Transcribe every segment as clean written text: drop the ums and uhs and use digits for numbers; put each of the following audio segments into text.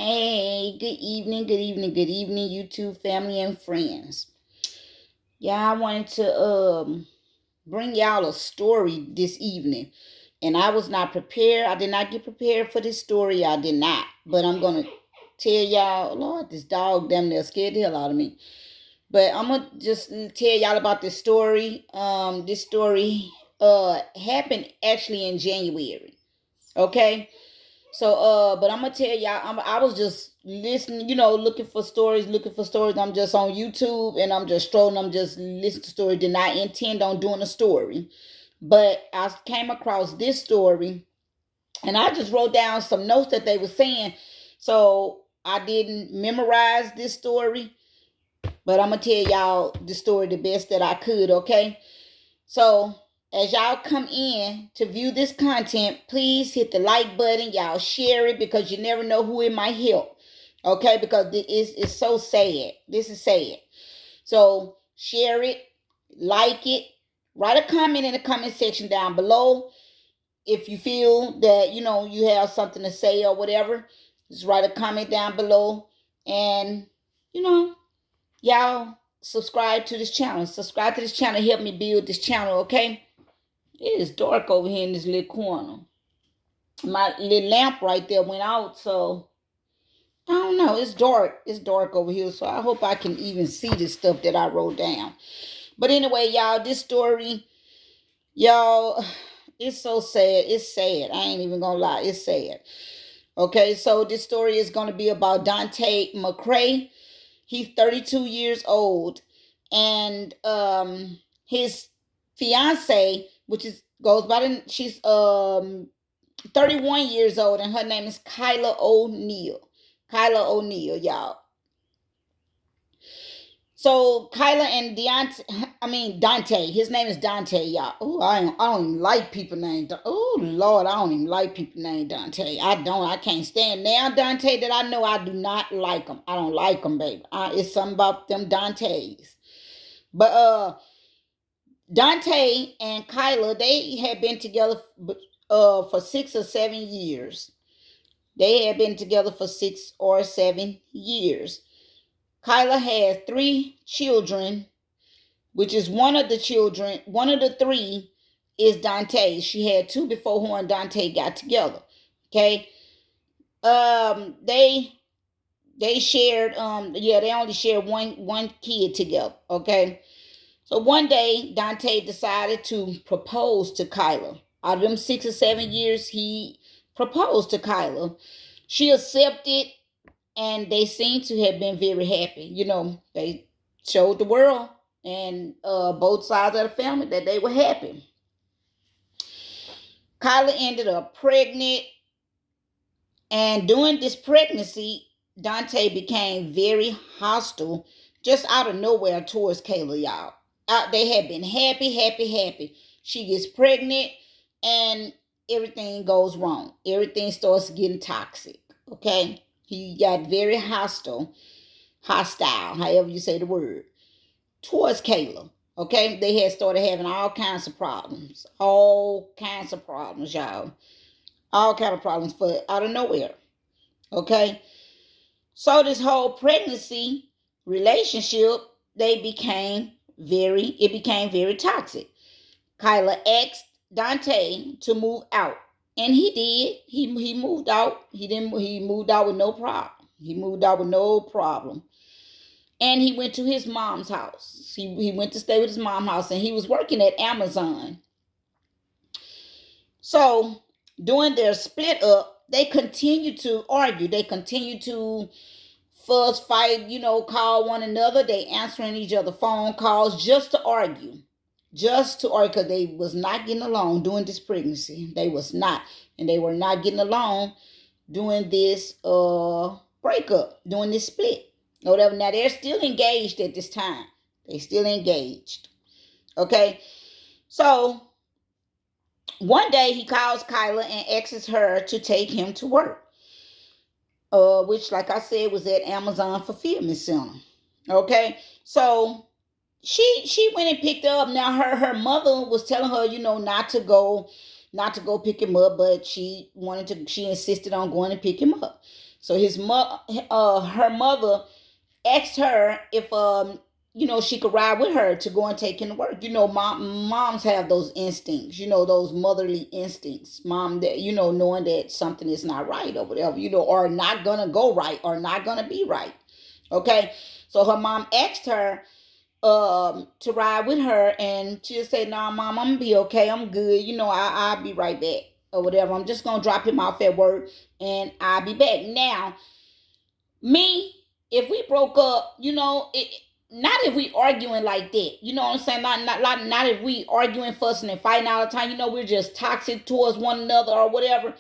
Hey, good evening, YouTube family and friends. Yeah, I wanted to bring y'all a story this evening. And I was not prepared. I did not get prepared for this story. I did not. But I'm gonna tell y'all, Lord, this dog damn near scared the hell out of me. But I'm gonna just tell y'all about this story. This story happened actually in January. Okay. So, but I'm gonna tell y'all, I was just listening, looking for stories. I'm just on YouTube and I'm just strolling. I'm just listening to stories. Did not intend on doing a story, but I came across this story and I just wrote down some notes that they were saying. So I didn't memorize this story, but I'm gonna tell y'all the story the best that I could. Okay. So, as y'all come in to view this content, please hit the like button. Y'all share it because you never know who it might help. Okay, because it's so sad. This is sad. So, share it, like it, write a comment in the comment section down below. If you feel that, you have something to say or whatever, just write a comment down below. And, you know, y'all subscribe to this channel. Subscribe to this channel. Help me build this channel, okay? It is dark over here in this little corner. My little lamp right there went out, so I don't know. It's dark. It's dark over here, so I hope I can even see this stuff that I wrote down. But anyway, y'all, this story, y'all, it's so sad. It's sad. I ain't even gonna lie. It's sad. Okay, so this story is gonna be about Dontae McCray. He's 32 years old, and his fiance, which is goes by the she's 31 years old, and her name is Kyla O'Neal. Kyla O'Neal, y'all. So Kyla and Dontae. His name is Dontae, y'all. Oh, I don't even like people named. Oh Lord, I don't even like people named Dontae. I don't. I can't stand now Dontae that I know. I do not like them. I don't like them, baby. It's something about them Dontaes. But Dontae and Kyla, they had been together for 6 or 7 years. They had been together for 6 or 7 years. Kyla had 3 children, which is one of the children, one of the three is Dontae. She had two before her and Dontae got together. Okay. They shared they only shared one kid together. Okay. So one day Dontae decided to propose to Kyla. Out of them 6 or 7 years, he proposed to Kyla. She accepted, and they seem to have been very happy. They showed the world and both sides of the family that they were happy. Kyla ended up pregnant, and during this pregnancy, Dontae became very hostile just out of nowhere towards Kayla, y'all. They had been happy, happy, happy. She gets pregnant, and everything goes wrong. Everything starts getting toxic. Okay? He got very hostile, however you say the word, towards Kayla. Okay? They had started having all kinds of problems. All kinds of problems, y'all. All kind of problems for out of nowhere. Okay? So this whole pregnancy relationship, it became very toxic. Kyla asked Dontae to move out. And he did. He moved out. He moved out with no problem. He moved out with no problem. And he went to his mom's house. He went to stay with his mom's house, and he was working at Amazon. So during their split up, they continued to argue. They continued to fuss, fight, call one another. They answering each other phone calls just to argue. Just to argue, because they was not getting along during this pregnancy. They was not. And they were not getting along during this breakup, during this split. Whatever. Now they're still engaged at this time. They still engaged. Okay. So one day he calls Kyla and asks her to take him to work. Which, like I said, was at Amazon Fulfillment Center. Okay. So she went and picked her up. Now her mother was telling her, not to go pick him up, but she insisted on going and pick him up. So her mother asked her if she could ride with her to go and take him to work. Moms have those instincts, those motherly instincts. Mom, that knowing that something is not right or whatever, or not gonna go right or not gonna be right. Okay, so her mom asked her to ride with her, and she just said, "Nah, mom, I'm gonna be okay. I'm good. I'll be right back or whatever. I'm just gonna drop him off at work, and I'll be back." Now, me, if we broke up, not if we arguing like that. You know what I'm saying? Not if we arguing, fussing, and fighting all the time. We're just toxic towards one another or whatever.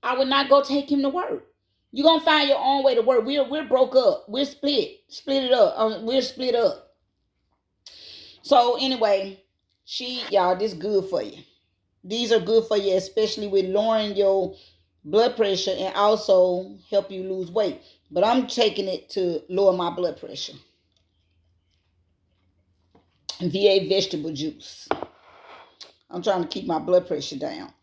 I would not go take him to work. You're gonna find your own way to work. We're broke up. We're split it up. We're split up. So anyway, y'all, this good for you. These are good for you, especially with lowering your blood pressure and also help you lose weight. But I'm taking it to lower my blood pressure via vegetable juice. I'm trying to keep my blood pressure down.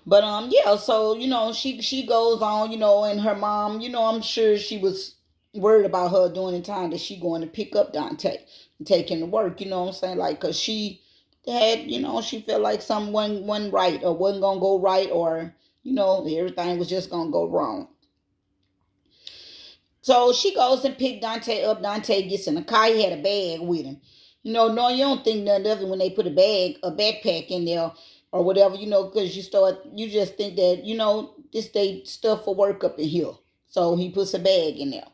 But yeah, so she goes on, and her mom, I'm sure she was worried about her during the time that she going to pick up Dontae and take him to work. You know what I'm saying? Like, cause she had, she felt like something wasn't right or wasn't gonna go right, or everything was just gonna go wrong. So she goes and pick Dontae up. Dontae gets in the car. He had a bag with him. No, you don't think nothing of it when they put a backpack in there or whatever, because you just think that, this they stuff for work up in here. So he puts a bag in there.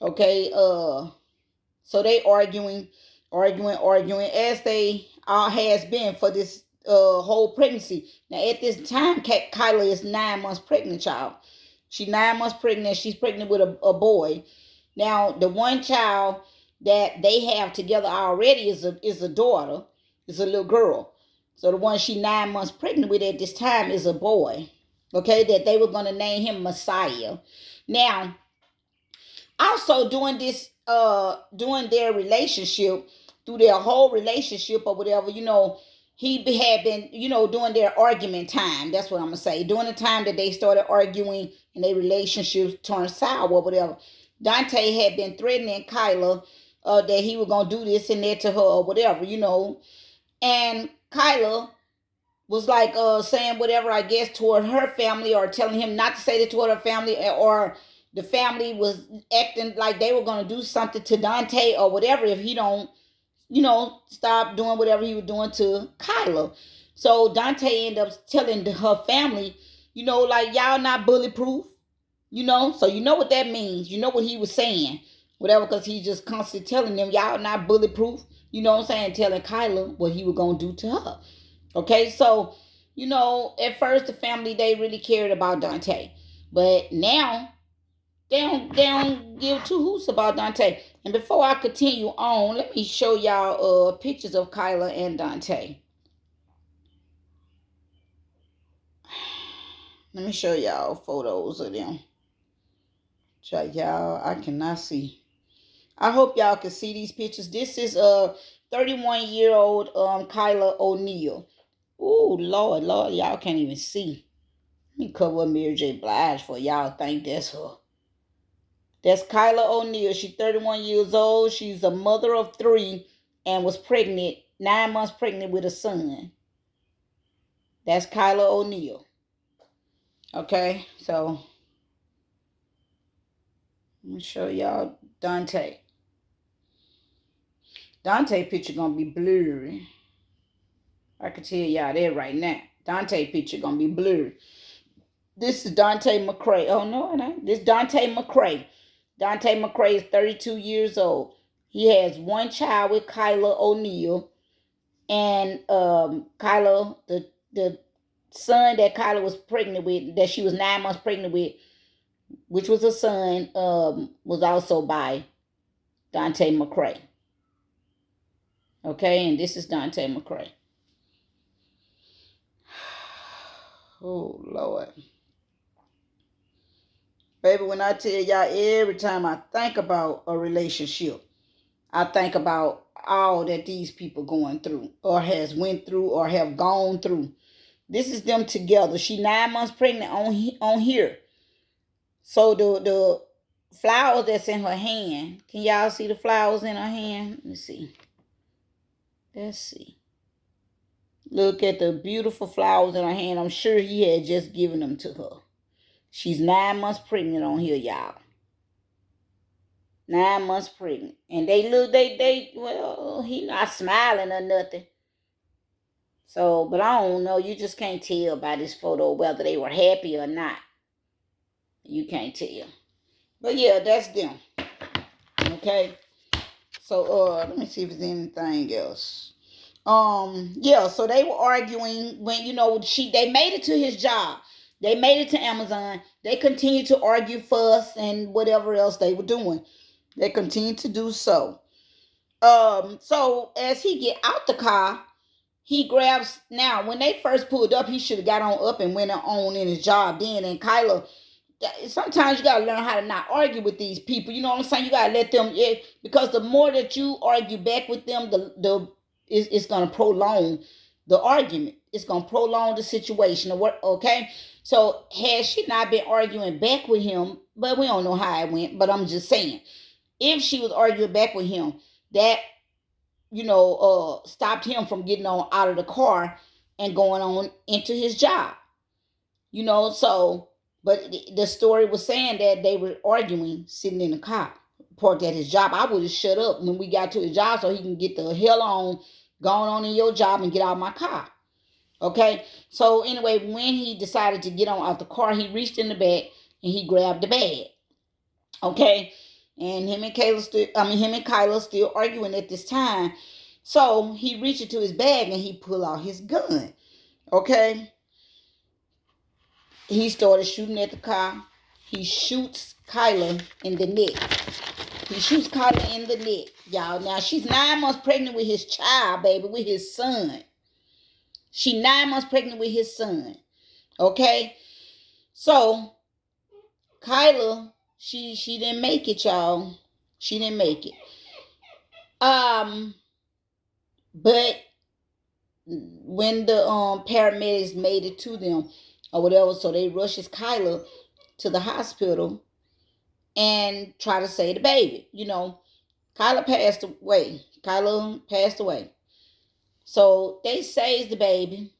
Okay, so they arguing, as they all has been for this whole pregnancy. Now at this time, Kyla is 9 months pregnant, child. She's 9 months pregnant. She's pregnant with a boy. Now the one child that they have together already is a daughter. It's a little girl. So the one she 9 months pregnant with at this time is a boy. Okay, that they were gonna name him Messiah. Now, also during their relationship, through their whole relationship or whatever, he had been, during their argument time. That's what I'm gonna say. During the time that they started arguing and their relationships turned sour or whatever, Dontae had been threatening Kyla that he was gonna do this and that to her or whatever, and Kyla was like saying whatever, I guess, toward her family, or telling him not to say that toward her family, or the family was acting like they were going to do something to Dontae or whatever if he don't, stop doing whatever he was doing to Kyla. So Dontae ended up telling her family, like, y'all not bulletproof, so you know what that means. You know what he was saying, whatever, because he just constantly telling them, y'all not bulletproof, what I'm saying, telling Kyla what he was going to do to her. Okay, so, at first the family, they really cared about Dontae. But now, they don't give two hoots about Dontae. And before I continue on, let me show y'all pictures of Kyla and Dontae. Let me show y'all photos of them. Y'all, I cannot see. I hope y'all can see these pictures. This is a 31-year-old Kyla O'Neal. Oh, Lord, y'all can't even see. Let me cover Mary J. Blige for y'all think that's her. That's Kyla O'Neal. She's 31 years old. She's a mother of 3 and was pregnant, 9 months pregnant with a son. That's Kyla O'Neal. Okay, so let me show y'all Dontae. Dontae picture gonna be blurry. I can tell y'all that right now. Dontae picture gonna be blurry. This is Dontae McCray. Oh no, it ain't. This is Dontae McCray. Dontae McCray is 32 years old. He has one child with Kyla O'Neal, and Kyla, the son that Kyla was pregnant with, that she was 9 months pregnant with, which was a son, was also by Dontae McCray. Okay, and this is Dontae McCray. Oh Lord. Baby, when I tell y'all, every time I think about a relationship, I think about all that these people going through, or has went through, or have gone through. This is them together. She 9 months pregnant on here. So the flowers that's in her hand. Can y'all see the flowers in her hand? Let me see. Let's see. Look at the beautiful flowers in her hand. I'm sure he had just given them to her. She's 9 months pregnant on here, y'all. 9 months pregnant. And well, he not smiling or nothing. So, but I don't know. You just can't tell by this photo whether they were happy or not. You can't tell. But yeah, that's them. Okay. So let me see if there's anything else. Yeah, so they were arguing when they made it to his job. They made it to Amazon. They continued to argue, fuss, and whatever else they were doing. They continued to do so. So as he get out the car, he grabs. Now, when they first pulled up, he should have got on up and went on in his job then. And Kyla, sometimes you gotta learn how to not argue with these people. You know what I'm saying? You gotta let them, because the more that you argue back with them, it's gonna prolong the argument. It's gonna prolong the situation. Okay? So had she not been arguing back with him, but we don't know how it went. But I'm just saying, if she was arguing back with him, that stopped him from getting on out of the car and going on into his job. So, but the story was saying that they were arguing sitting in the car parked at his job. I would have shut up when we got to his job so he can get the hell on, going on in your job and get out of my car. Okay? So anyway, when he decided to get on out the car, he reached in the back and he grabbed the bag. Okay? And him and Kyla still arguing at this time. So he reached into his bag and he pulled out his gun. Okay? He started shooting at the car. He shoots Kyla in the neck. He shoots Kyla in the neck, y'all. Now, she's 9 months pregnant with his child, baby, with his son. She 9 months pregnant with his son. Okay? So, Kyla, she didn't make it, y'all. She didn't make it. But when the paramedics made it to them or whatever, so they rushes Kyla to the hospital and try to save the baby. Kyla passed away. So they saved the baby.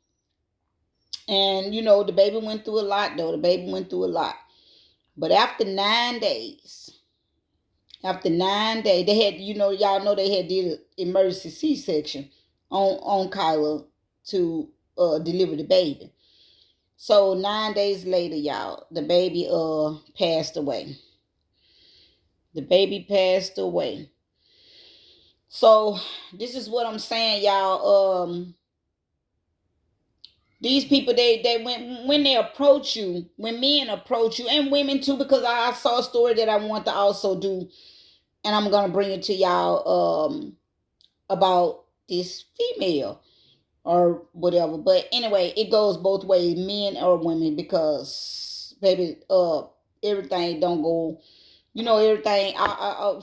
And, the baby went through a lot, though. The baby went through a lot. But after 9 days, they had, y'all know they had did an emergency C-section on Kyla to deliver the baby. So 9 days later, y'all, the baby passed away. The baby passed away. So this is what I'm saying, y'all. These people, they when they approach you, when men approach you, and women too, because I saw a story that I want to also do, and I'm gonna bring it to y'all about this female or whatever. But anyway, it goes both ways, men or women, because baby, everything don't go. Everything.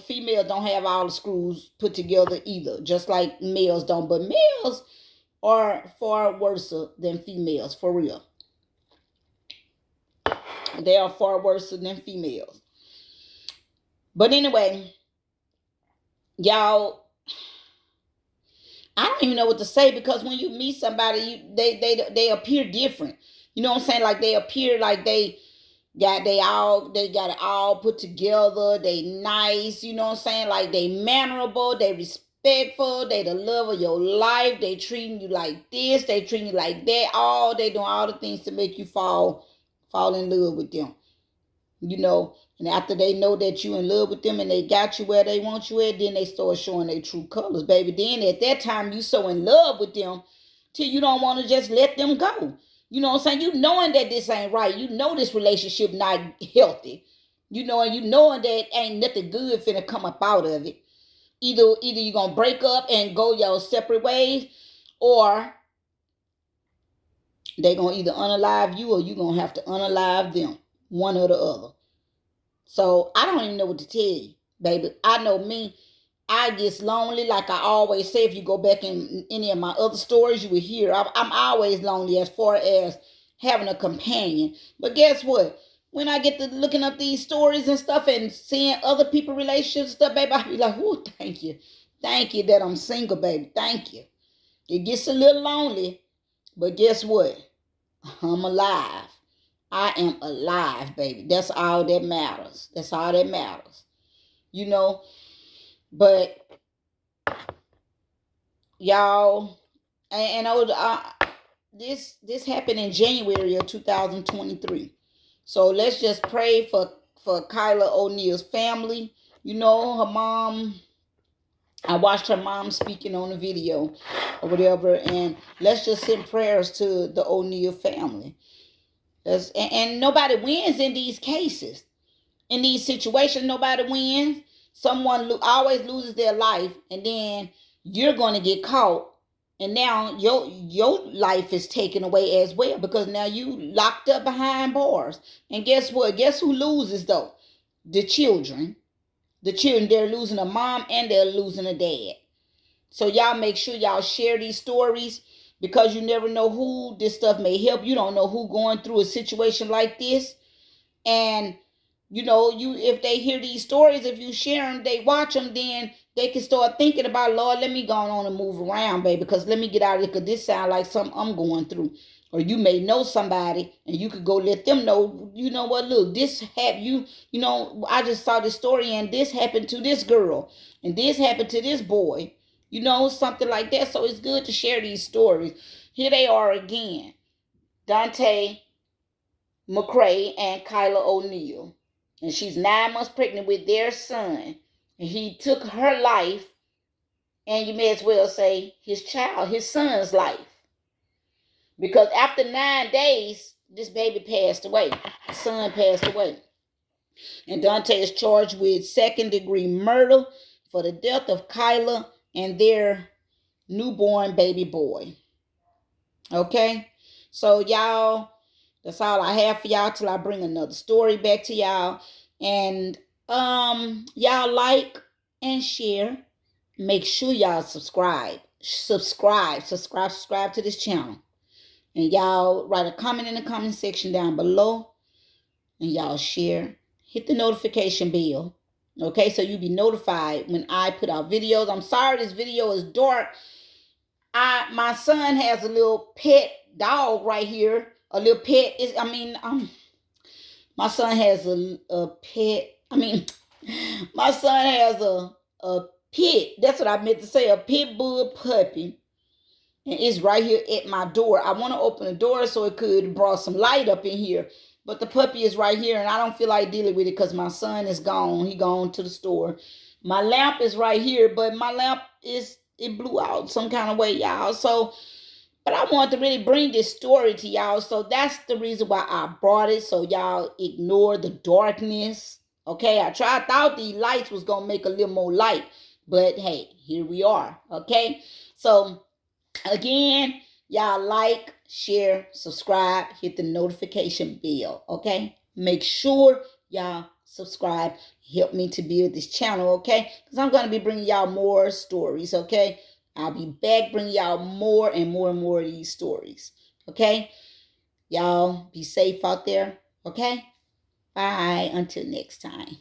Females don't have all the screws put together either, just like males don't. But males are far worse than females, for real. They are far worse than females. But anyway, y'all, I don't even know what to say, because when you meet somebody, they appear different. You know what I'm saying? Like they appear like they got it all put together. They nice, you know what I'm saying? Like they mannerable, they respectful, they the love of your life. They treating you like this, they treating you like that. They doing all the things to make you fall in love with them. And after they know that you in love with them and they got you where they want you at, then they start showing their true colors, baby. Then at that time, you so in love with them till you don't want to just let them go. You know what I'm saying? You knowing that this ain't right. You know this relationship not healthy. And you knowing that ain't nothing good finna come up out of it. Either you gonna break up and go your separate ways, or they gonna either unalive you or you gonna have to unalive them. One or the other. So I don't even know what to tell you, baby. I know me. I get lonely, like I always say. If you go back in any of my other stories, you will hear I'm always lonely as far as having a companion. But guess what? when I get to looking up these stories and stuff and seeing other people relationships and stuff, baby, I be like, "Ooh, thank you. Thank you that I'm single, baby. Thank you." It gets a little lonely, but guess what? I'm alive. I am alive, baby. That's all that matters. That's all that matters. You know, but y'all, this happened in January of 2023. So let's just pray for Kyla O'Neal's family. You know, her mom. I watched her mom speaking on the video or whatever, and let's just send prayers to the O'Neal family. And nobody wins in these cases. In these situations, nobody wins. Someone always loses their life, and then you're going to get caught, and now your life is taken away as well, because now you locked up behind bars. And guess what? Guess who loses though? The children. The children, they're losing a mom and they're losing a dad. So y'all make sure y'all share these stories, because you never know who this stuff may help. You don't know who going through a situation like this. And you know, if they hear these stories, if you share them, they watch them, then they can start thinking about, Lord, let me go on and move around, baby, because let me get out of here, because this sounds like something I'm going through. Or you may know somebody, and you could go let them know, you know what, look, this happened, you know, I just saw this story, and this happened to this girl, and this happened to this boy, you know, something like that. So it's good to share these stories. Here they are again. Dontae McCray and Kyla O'Neal. And she's 9 months pregnant with their son. And he took her life, and you may as well say his son's life. Because after 9 days, this baby passed away. The son passed away. And Dontae is charged with second-degree murder for the death of Kyla and their newborn baby boy. Okay? So y'all, that's all I have for y'all till I bring another story back to y'all. And y'all like and share. Make sure y'all subscribe to this channel. And y'all write a comment in the comment section down below. And y'all share. Hit the notification bell. Okay, so you'll be notified when I put out videos. I'm sorry this video is dark. My son has a little pet dog right here. A little pet is, my son has a pet. My son has a pit. That's what I meant to say. A pit bull puppy. And it's right here at my door. I want to open the door so it could bring some light up in here. But the puppy is right here, and I don't feel like dealing with it because my son is gone. He gone to the store. My lamp is right here, but my lamp it blew out some kind of way, y'all. So, but I wanted to really bring this story to y'all. So that's the reason why I brought it. So y'all ignore the darkness. Okay, I thought the lights was going to make a little more light. But hey, here we are. Okay, so again, y'all like, share, subscribe, hit the notification bell. Okay, make sure y'all subscribe. Help me to build this channel. Okay, because I'm going to be bringing y'all more stories. Okay, I'll be back bringing y'all more and more and more of these stories. Okay, y'all be safe out there. Okay, bye until next time.